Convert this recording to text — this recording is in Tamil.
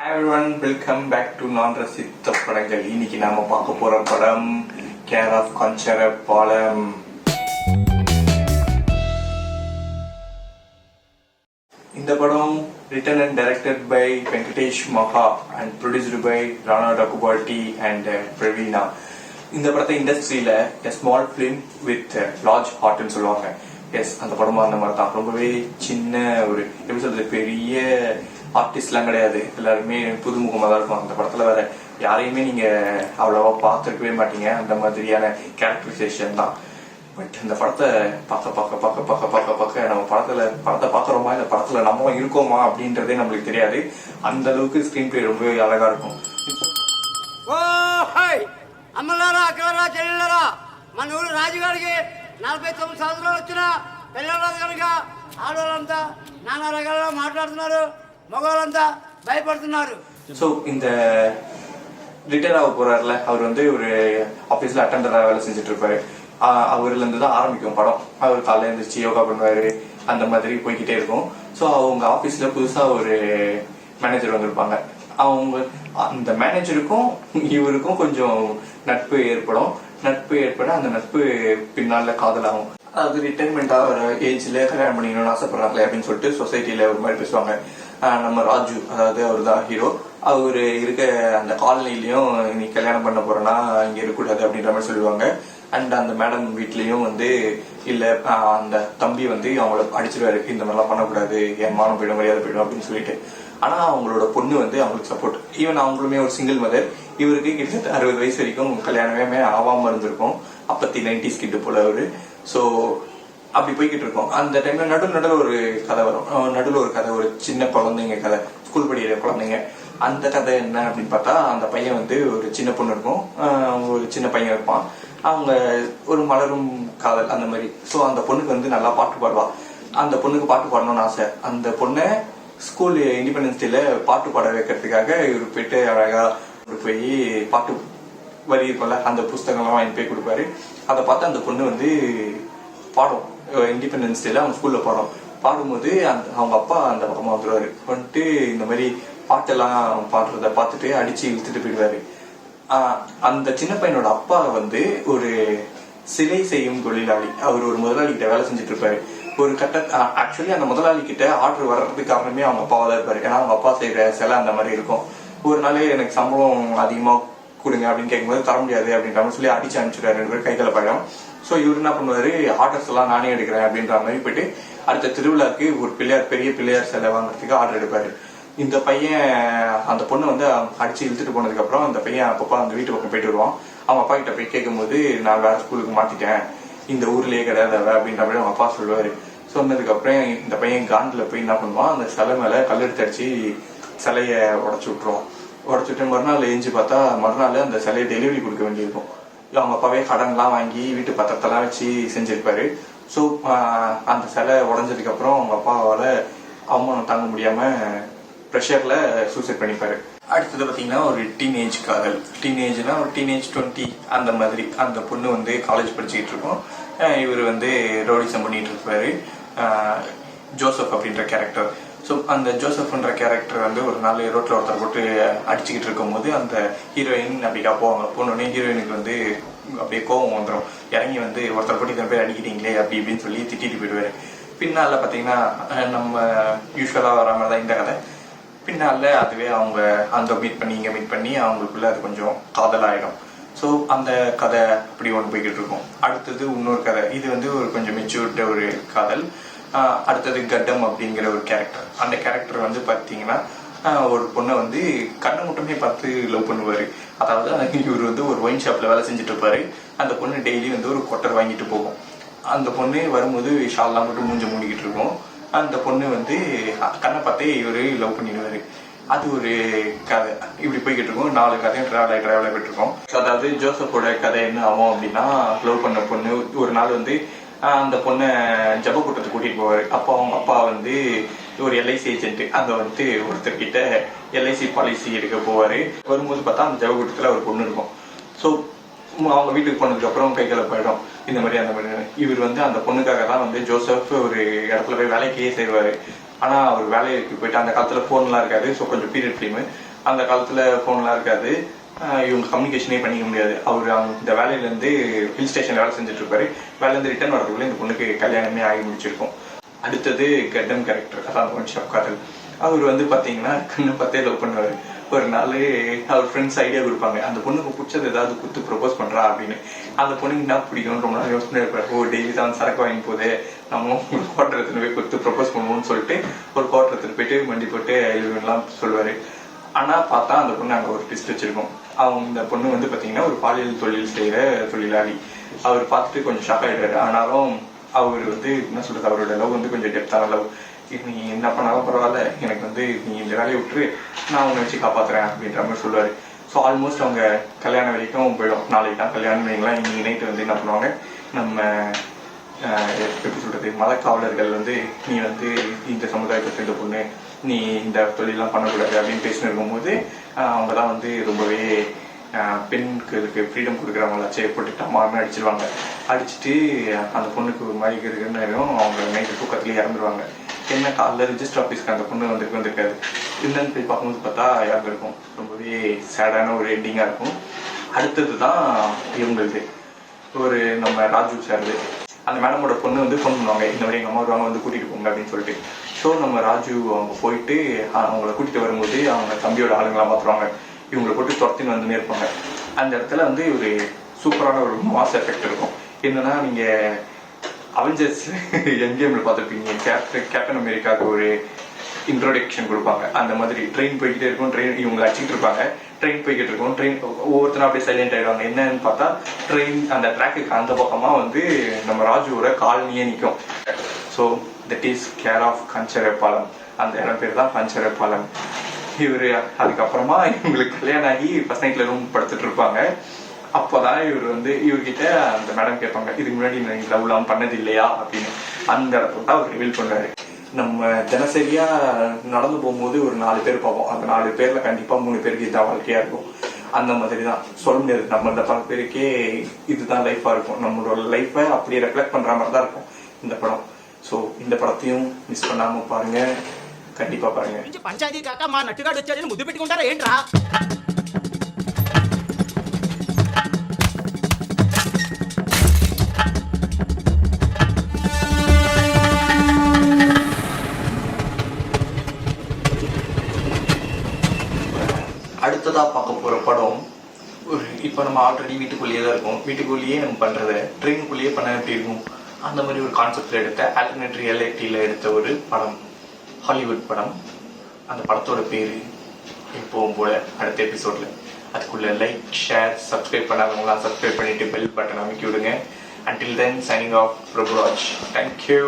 Hi everyone, welcome back to Non-ரசித்த படங்கள். இன்னைக்கு நாம பார்க்க போற படம் கேர் ஆஃப் கஞ்சரபாலம். இந்த படம் written and directed by Venkatesh Maha and produced by Rana Daggubati and Praveena. இந்த படத்தை இண்டஸ்ட்ரியில a small film with large heart ன்னு சொல்லுவாங்க. எஸ், அந்த படமும் அந்த மாதிரி தான். ரொம்பவே சின்ன ஒரு எப்படி சொல்றது, பெரிய ஆர்டிஸ்ட்லாம் கிடையாது, எல்லாருமே புதுமுகமாக தான் இருக்கும். அந்த படத்துல வேற யாரையுமே நீங்க அவ்வளவா பார்த்துருக்கவே மாட்டீங்க. அந்த மாதிரியான கேரக்டரைசேஷன் தான். பட் இந்த படத்தை பார்க்க நம்ம படத்தை பார்க்குறோமா இல்லை படத்துல நம்ம இருக்கோமா அப்படின்றதே நம்மளுக்கு தெரியாது. அந்த அளவுக்கு ஸ்கிரீன் பிளே ரொம்ப அழகா இருக்கும். అమ్మలారా అక్కలారా చెల్లెళ్ళరా మన ఊరు రాజుగారికి 49 సంవత్సరాలు వచ్చిన పిల్లలు కనుక ఆడవాళ్ళంతా నానా రకాలుగా మాట్లాడుతున్నారు, మగవాళ్ళంతా பயப்படுతున్నారు. ஸோ இந்த ரிட்டையர் ஆக போறாருல, அவர் வந்து ஒரு ஆஃபீஸில் அட்டெண்டராக வேலை செஞ்சுட்டு இருப்பாரு. அவர்லேருந்து தான் ஆரம்பிக்கும் படம். அவர் காலையில் எழுந்திரிச்சு யோகா பண்ணுவாரு, அந்த மாதிரி போய்கிட்டே இருக்கும். ஸோ அவங்க ஆஃபீஸில் புதுசாக ஒரு மேனேஜர் வந்திருப்பாங்க. அவங்க அந்த மேனேஜருக்கும் இவருக்கும் கொஞ்சம் நட்பு ஏற்பட அந்த நட்பு பின்னால காதலாகும். அது ரிட்டைர்மெண்ட் ஆகிற ஏஜ்ல கல்யாணம் பண்ணிக்கணும்னு ஆசைப்படுறாங்களே அப்படின்னு சொல்லிட்டு சொசைட்டில ஒரு மாதிரி பேசுவாங்க. நம்ம ராஜு, அதாவது அவர் தான் ஹீரோ, அவரு இருக்க அந்த காலனிலையும் நீ கல்யாணம் பண்ண போறேன்னா இங்க இருக்கக்கூடாது அப்படின்ற மாதிரி சொல்லுவாங்க. அண்ட் அந்த மேடம் வீட்லயும் வந்து இல்ல, அந்த தம்பி வந்து அவங்கள அடிச்சிருவாரு, இந்த மாதிரிலாம் பண்ணக்கூடாது, என் மானம் போயிடும், மரியாதை போயிடும் அப்படின்னு சொல்லிட்டு. ஆனா அவங்களோட பொண்ணு வந்து அவங்களுக்கு சப்போர்ட். ஈவன் அவங்களுமே ஒரு சிங்கிள் மதர். இவருக்கு கிட்டத்தட்ட 60 வயசு வரைக்கும் கல்யாணமே ஆகாம இருந்திருக்கும். அப்பத்தி 90s கிட்ட போல அவரு. ஸோ அப்படி போய்கிட்டு இருக்கோம். அந்த டைம்ல நடுவில் ஒரு கதை வரும். நடுவில் ஒரு கதை, ஒரு சின்ன குழந்தைங்க கதை, ஸ்கூல் படிக்கிற குழந்தைங்க. அந்த கதை என்ன அப்படின்னு பார்த்தா, அந்த பையன் வந்து ஒரு சின்ன பொண்ணு இருக்கும், ஒரு சின்ன பையன் இருப்பான். அவங்க ஒரு மலரும் காதல் அந்த மாதிரி. ஸோ அந்த பொண்ணுக்கு வந்து நல்லா பாட்டு பாடுவா. அந்த பொண்ணுக்கு பாட்டு பாடணும்னு ஆசை. அந்த பொண்ணை ஸ்கூல் இண்டிபெண்டன்ஸ் டேல பாட்டு பாட வைக்கிறதுக்காக இவர் போயிட்டு அழகா போய் பாட்டு வரி இருக்கும்ல, அந்த புஸ்தகம்லாம் வாங்கி போய் கொடுப்பாரு. அதை பார்த்து அந்த பொண்ணு வந்து பாடும். இண்டிபெண்டன்ஸ் டேல அவங்க ஸ்கூல்ல பாடும்போது அவங்க அப்பா அந்த பக்கமா வந்துருவாரு. வந்துட்டு இந்த மாதிரி பாட்டெல்லாம் பாடுறத பார்த்துட்டு அடிச்சு இழுத்துட்டு போயிடுவாரு. அந்த சின்ன பையனோட அப்பா வந்து ஒரு சிலை செய்யும் தொழிலாளி. அவர் ஒரு முதலாளி கிட்ட வேலை செஞ்சுட்டு இருப்பாரு. ஒரு ஆக்சுவலி அந்த முதலாளி கிட்ட ஆர்டர் வர்றதுக்கு காரணமே அவங்க அப்பாவா தான் இருப்பாரு. ஏன்னா அவங்க அப்பா செய்யற சிலை அந்த மாதிரி இருக்கும். ஒரு நாளே எனக்கு சம்பளம் அதிகமா கொடுங்க அப்படின்னு கேட்கும்போது தர முடியாது அப்படின்ற மாதிரி சொல்லி அடிச்சு அனுப்பிச்சுட்டாரு. 2 பேர் கைகளை பயம். ஸோ இவரு என்ன பண்ணுவாரு, ஆர்டர்ஸ் எல்லாம் நானே எடுக்கிறேன் அப்படின்ற மாதிரி போயிட்டு அடுத்த திருவிழாக்கு ஒரு பெரிய பிள்ளையார் சிலை வாங்குறதுக்கு ஆர்டர் எடுப்பாரு. இந்த பையன் அந்த பொண்ணு வந்து அடிச்சு இழுத்துட்டு போனதுக்கு அப்புறம் அந்த பையன் அப்பப்பா அந்த வீட்டு பக்கம் போயிட்டு வருவான். அவங்க அப்பா கிட்ட போய் கேட்கும்போது நான் வேற ஸ்கூலுக்கு மாத்திட்டேன், இந்த ஊர்லயே கிடையாது அப்படின்ற மாதிரி அவங்க அப்பா சொல்லுவாரு. சொன்னதுக்கு அப்புறம் இந்த பையன் காண்டில போய் என்ன பண்ணுவான், அந்த சிலை மேல கல்லெடுத்து அடிச்சு சிலைய உடச்சு விட்டு மறுநாள் எஞ்சி பார்த்தா மறுநாள் அந்த சிலையை டெலிவரி கொடுக்க வேண்டியிருக்கும். அவங்க அப்பாவே கடன்லாம் வாங்கி வீட்டு பத்திரத்தெல்லாம் வச்சு செஞ்சிருப்பாரு. ஸோ அந்த சிலை உடஞ்சதுக்கு அப்புறம் அவங்க அப்பாவால அவமானம் தாங்க முடியாம ப்ரெஷர்ல சூசைட் பண்ணிப்பாரு. அடுத்தது பாத்தீங்கன்னா ஒரு டீனேஜ் காதல். டீனேஜ்னா ஒரு டீனேஜ் 20 அந்த மாதிரி. அந்த பொண்ணு வந்து காலேஜ் படிச்சுக்கிட்டு இருக்கோம். இவர் வந்து ரோடிசம் பண்ணிட்டு இருப்பாரு, ஜோசப் அப்படின்ற கேரக்டர். ஸோ அந்த ஜோசப்ன்ற கேரக்டர் வந்து ஒரு நாள் ரோட்ல ஒருத்தர் போட்டு அடிச்சுக்கிட்டு இருக்கும் போது அந்த ஹீரோயின் அப்படிக்கா போனோடனே ஹீரோயினுக்கு வந்து அப்படியே கோவம் வந்துடும். இறங்கி வந்து ஒருத்தர் போட்டு இத்தனை பேர் அடிக்கிறீங்களே அப்படி இப்படின்னு சொல்லி திட்டிட்டு போயிடுவாரு. பின்னால பாத்தீங்கன்னா நம்ம யூஸ்வலா வர மாதிரி தான் இந்த கதை. பின்னால அதுவே அவங்க அங்க மீட் பண்ணி அவங்களுக்குள்ள அது கொஞ்சம் காதல் ஆயிடும். ஸோ அந்த கதை அப்படி ஒன்று போய்கிட்டு இருக்கும். அடுத்தது இன்னொரு கதை. இது வந்து ஒரு கொஞ்சம் மெச்சூர்ட ஒரு காதல். அடுத்தது கட்டம் அப்படிங்கிற ஒரு கேரக்டர். அந்த கேரக்டர் வந்து பார்த்தீங்கன்னா ஒரு பொண்ணை வந்து கண்ணை மட்டுமே பார்த்து லவ் பண்ணுவாரு. அதாவது இவர் வந்து ஒரு ஒயின் ஷாப்ல வேலை செஞ்சுட்டு இருப்பாரு. அந்த பொண்ணு டெய்லி வந்து ஒரு கொட்டர் வாங்கிட்டு போகும். அந்த பொண்ணு வரும்போது ஷால்லாம் மட்டும் மூஞ்ச மூடிக்கிட்டு இருக்கும். அந்த பொண்ணு வந்து கண்ணை பார்த்தே இவரு லவ் பண்ணிடுவாரு. அது ஒரு கதை இப்படி போய்கிட்டு இருக்கும். 4 கதையும் டிராவல் ஆகிட்டு இருக்கோம். அதாவது ஜோசப்போட கதை என்ன ஆகும் அப்படின்னா, லவ் பண்ண பொண்ணு ஒரு நாள் வந்து அந்த பொண்ணை ஜபக்கூட்டத்தை கூட்டிட்டு போவாரு. அப்போ அவங்க அப்பா வந்து ஒரு எல்ஐசி ஏஜென்ட், அங்க வந்து ஒருத்தர்கிட்ட எல்ஐசி பாலிசி எடுக்க போவாரு. வரும்போது பார்த்தா அந்த ஜபக்கூட்டத்துல ஒரு பொண்ணு இருக்கும். ஸோ அவங்க வீட்டுக்கு போனதுக்கு அப்புறம் கைகளை போயிடும். இந்த மாதிரி அந்த மாதிரி இவர் வந்து அந்த பொண்ணுக்காக தான் வந்து ஜோசப் ஒரு இடத்துல போய் வேலைக்கே செய்வாரு. ஆனா அவர் வேலைக்கு போயிட்டு அந்த காலத்துல போன்லாம் இருக்காது. ஸோ கொஞ்சம் பீரியட் ஃபிலிம் அந்த காலத்துல ஃபோன்லாம் இருக்காது, இவங்க கம்யூனிகேஷனே பண்ணிக்க முடியாது. அவர் இந்த வேலையிலேருந்து ஹில் ஸ்டேஷன் வேலை செஞ்சுட்டு இருப்பாரு. வேலையிலேருந்து ரிட்டர்ன் வரதுக்குள்ள இந்த பொண்ணுக்கு கல்யாணமே ஆகி முடிச்சிருக்கும். அடுத்தது கெட்டம் கேரக்டர், அதான் ஒன் ஷாப் காதல். அவர் வந்து பார்த்தீங்கன்னா கண்ணு பார்த்தே லவ் பண்ணுவார். ஒரு நாள் அவர் ஃப்ரெண்ட்ஸ் ஐடியா கொடுப்பாங்க, அந்த பொண்ணுக்கு பிடிச்சது ஏதாவது கொடுத்து ப்ரொபோஸ் பண்ணுறா அப்படின்னு. அந்த பொண்ணுக்கு என்ன பிடிக்கும்னு ரொம்ப நாள் யோசனை இருப்பார். ஓ டெய்லி தான் சரக்கு வாங்கி போதே, நம்ம ஒரு குவார்டர் எடுத்துன்னு போய் கொடுத்து ப்ரொபோஸ் பண்ணுவோம்னு சொல்லிட்டு ஒரு குவார்டர் எடுத்துட்டு போயிட்டு வண்டி போட்டு எல்லாம் சொல்லுவார். ஆனால் பார்த்தா அந்த பொண்ணு அங்கே ஒரு ட்விஸ்ட் வச்சிருக்கோம். இந்த பொண்ணு வந்து பார்த்தீங்கன்னா ஒரு பாலியல் தொழில் செய்கிற தொழிலாளி. அவர் பார்த்துட்டு கொஞ்சம் ஷாக் ஆகிடுறாரு. ஆனாலும் அவர் வந்து என்ன சொல்கிறது, அவரோட லவ் வந்து கொஞ்சம் டெப்த்தான லவ். நீ என்ன பண்ணாலும் பரவாயில்ல, எனக்கு வந்து நீ இந்த வேலையை விட்டுரு, நான் உன்னை வச்சு காப்பாற்றுறேன் அப்படின்ற மாதிரி சொல்லுவார். ஸோ ஆல்மோஸ்ட் அவங்க கல்யாணம் வரைக்கும் போயிடும். நாளைக்கு தான் கல்யாணம் வைங்களாம். இன்னைக்கு நைட்டு வந்து என்ன பண்ணுவாங்க, நம்ம எப்படி சொல்கிறது, மத காவலர்கள் வந்து நீ வந்து இந்த சமுதாயத்தை சேர்ந்த பொண்ணு, நீ இந்த தொழிலெலாம் பண்ணக்கூடாது அப்படின்னு பேசின்னு இருக்கும்போது அவங்க தான் வந்து ரொம்பவே பெண்களுக்கு ஃப்ரீடம் கொடுக்குறவங்களாச்சே போட்டு டமார்னு அடிச்சிருவாங்க. அடிச்சுட்டு அந்த பொண்ணுக்கு ஒரு மாதிரி இருக்குன்னு அவங்க நைட்டு தூக்கத்துலேயே இறந்துருவாங்க. என்ன காலைல ரிஜிஸ்டர் ஆஃபீஸ்க்கு அந்த பொண்ணு வந்திருக்காது. என்னன்னு போய் பார்க்கும்போது பார்த்தா இறந்துருக்கும். ரொம்பவே சேடான ஒரு எண்டிங்காக இருக்கும். அடுத்தது தான் இவங்களுக்கு ஒரு நம்ம ராஜு சார், அந்த மேடமோட பொண்ணு வந்து ஃபோன் பண்ணுவாங்க, இந்த மாதிரி எங்கள் அம்மா வருவாங்க, வந்து கூட்டிகிட்டு போங்க அப்படின்னு சொல்லிட்டு. ஸோ நம்ம ராஜு அவங்க போயிட்டு அவங்கள கூட்டிகிட்டு வரும்போது அவங்க தம்பியோட ஆளுங்களாம் பார்த்துருவாங்க. இவங்களை போட்டு துரத்தின்னு வந்துன்னே இருப்பாங்க. அந்த இடத்துல வந்து ஒரு சூப்பரான ஒரு மாஸ் எஃபெக்ட் இருக்கும். என்னன்னா, நீங்கள் அவெஞ்சர்ஸ் என்கேம்ல பார்த்துருப்பீங்க, கேப்டன் அமெரிக்காவுக்கு ஒரு இன்ட்ரோடக்ஷன் கொடுப்பாங்க. அந்த மாதிரி ட்ரெயின் போய்கிட்டே இருக்கும், ட்ரெயின் இவங்க அடிச்சுட்டு இருப்பாங்க, ட்ரெயின் போய்கிட்டு இருக்கும், ட்ரெயின் ஒவ்வொருத்தரும் அப்படியே சைலண்ட் ஆகிடுவாங்க. என்னன்னு பார்த்தா ட்ரெயின் அந்த ட்ராக்குக்கு அந்த பக்கமாக வந்து நம்ம ராஜுவோட காலனியே நிற்கும். So that is care of Kancharapalem. அந்த இடம் பேர் தான் கஞ்சரப்பாலம். இவர் அதுக்கப்புறமா இவங்களுக்கு கல்யாணம் ஆகி ஃபர்ஸ்ட் நைட்ல ரூம் படுத்துட்டு இருப்பாங்க. அப்போதான் இவர் வந்து இவர்கிட்ட அந்த மேடம் கேட்பாங்க, இதுக்கு முன்னாடி நீங்க லவ்லாம் பண்ணது இல்லையா அப்படின்னு. அந்த இடத்துல தான் அவர் ரிவீல் பண்ணுவாரு. நம்ம தினசரியா நடந்து போகும்போது ஒரு 4 பேர் பார்ப்போம். அந்த 4 பேர்ல கண்டிப்பா 3 பேருக்கு இதுதான் வாழ்க்கையா இருக்கும். அந்த மாதிரி தான் சொல்ல முடியாது. நம்ம இந்த பல பேருக்கே இதுதான் லைஃபா இருக்கும். நம்மளோட லைஃபை அப்படியே ரெஃப்ளெக்ட் பண்ற மாதிரி தான் இருக்கும் இந்த படம். ஸோ இந்த படத்தையும் மிஸ் பண்ணாம பாருங்க, கண்டிப்பா பாருங்க. పంచాయతీ కాక మా నట్టుగాడు వచ్చాడని ముద్దు పెట్టుకుంటారా ఏంట్రా? அடுத்ததா பார்க்க போற படம், இப்போ நம்ம ஆல்ரெடி வீட்டுக்குள்ளேயே தான் இருக்கும். வீட்டுக்குள்ளேயே நம்ம பண்றத ட்ரெயினுக்குள்ளேயே பண்ண எப்படி இருக்கும், அந்த மாதிரி ஒரு கான்செப்ட்ல எடுத்த ஆல்டர்னேட் ரியாலிட்டியில எடுத்த ஒரு படம், ஹாலிவுட் படம். அந்த படத்தோட பேரு எப்பவும் போல அடுத்த எபிசோட்ல. அதுக்குள்ள லைக், ஷேர், சப்ஸ்கிரைப் பண்ணாதவங்களாம் சப்ஸ்கிரைப் பண்ணிட்டு பெல் பட்டன் அமைக்கி விடுங்க. Until then, signing off, Prabhu Raj. Thank you.